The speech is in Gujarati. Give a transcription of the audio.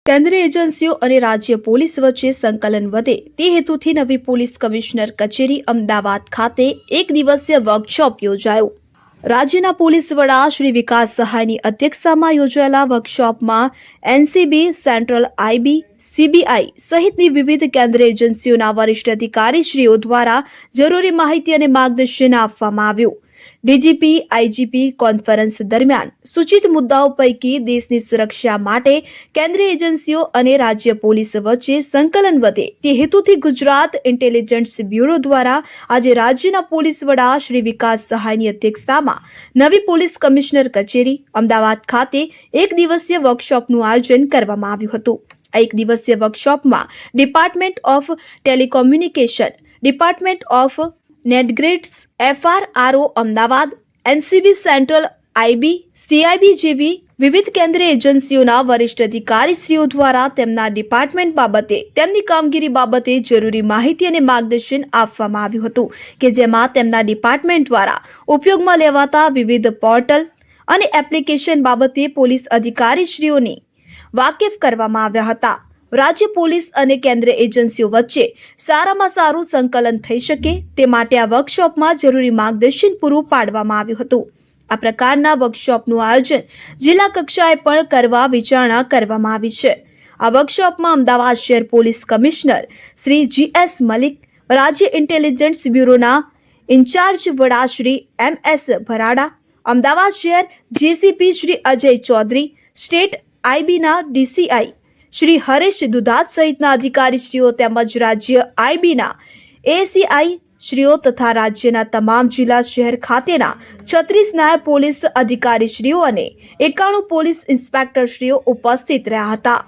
કેન્દ્રીય એજન્સીઓ અને રાજ્ય પોલીસ વચ્ચે સંકલન વધે તે હેતુથી નવી પોલીસ કમિશનર કચેરી અમદાવાદ ખાતે એક દિવસીય વર્કશોપ યોજાયો। રાજ્યના પોલીસ વડા શ્રી વિકાસ સહાયની અધ્યક્ષતામાં યોજાયેલા વર્કશોપમાં એનસીબી, સેન્ટ્રલ આઈબી, સીબીઆઈ સહિતની વિવિધ કેન્દ્રીય એજન્સીઓના વરિષ્ઠ અધિકારીશ્રીઓ દ્વારા જરૂરી માહિતી અને માર્ગદર્શન આપવામાં આવ્યું। ડીજીપી, આઈજીપી કોન્ફરન્સ દરમિયાન સૂચિત મુદ્દાઓ પૈકી દેશની સુરક્ષા માટે કેન્દ્રીય એજન્સીઓ અને રાજ્ય પોલીસ વચ્ચે સંકલન વધે તે હેતુથી ગુજરાત ઇન્ટેલિજન્સ બ્યુરો દ્વારા આજે રાજ્યના પોલીસ વડા શ્રી વિકાસ સહાયની અધ્યક્ષતામાં નવી પોલીસ કમિશનર કચેરી અમદાવાદ ખાતે એક દિવસીય વર્કશોપનું આયોજન કરવામાં આવ્યું હતું। આ એક દિવસીય વર્કશોપમાં department of telecommunication, department of netgrids, FRRO Ahmedabad, NCB, central IB, CIB જેવી વિવિધ કેન્દ્રીય એજન્સીઓના વરિષ્ઠ અધિકારીશ્રીઓ દ્વારા તેમના ડિપાર્ટમેન્ટ બાબતે તેમની કામગીરી બાબતે જરૂરી માહિતી અને માર્ગદર્શન આપવામાં આવ્યું હતું કે જેમાં તેમના ડિપાર્ટમેન્ટ દ્વારા ઉપયોગમાં લેવાતા વિવિધ પોર્ટલ અને એપ્લિકેશન બાબતે પોલીસ અધિકારીશ્રીઓને વાકેફ કરવામાં આવ્યા હતા। રાજ્ય પોલીસ અને કેન્દ્રીય એજન્સીઓ વચ્ચે સારામાં સારું સંકલન થઈ શકે તે માટે આ વર્કશોપમાં જરૂરી માર્ગદર્શન પૂરું પાડવામાં આવ્યું હતું। આ પ્રકારના વર્કશોપનું આયોજન જિલ્લા કક્ષાએ પણ કરવા વિચારણા કરવામાં આવી છે। આ વર્કશોપમાં અમદાવાદ શહેર police commissioner Shri GS Malik, રાજ્ય ઇન્ટેલિજન્સ બ્યુરોના ઇન્ચાર્જ વડા શ્રી MS ભરાડા, અમદાવાદ શહેર JCP શ્રી અજય ચૌધરી, સ્ટેટ આઈબીના DCI શ્રી હરેશ દુધાત સહિતના અધિકારીશ્રીઓ તેમજ રાજ્ય આઈબીના ACI શ્રીઓ તથા રાજ્યના તમામ જિલ્લા શહેર ખાતેના 36 નાયબ પોલીસ અધિકારીશ્રીઓ અને 91 પોલીસ ઇન્સ્પેક્ટરશ્રીઓ ઉપસ્થિત રહ્યા હતા।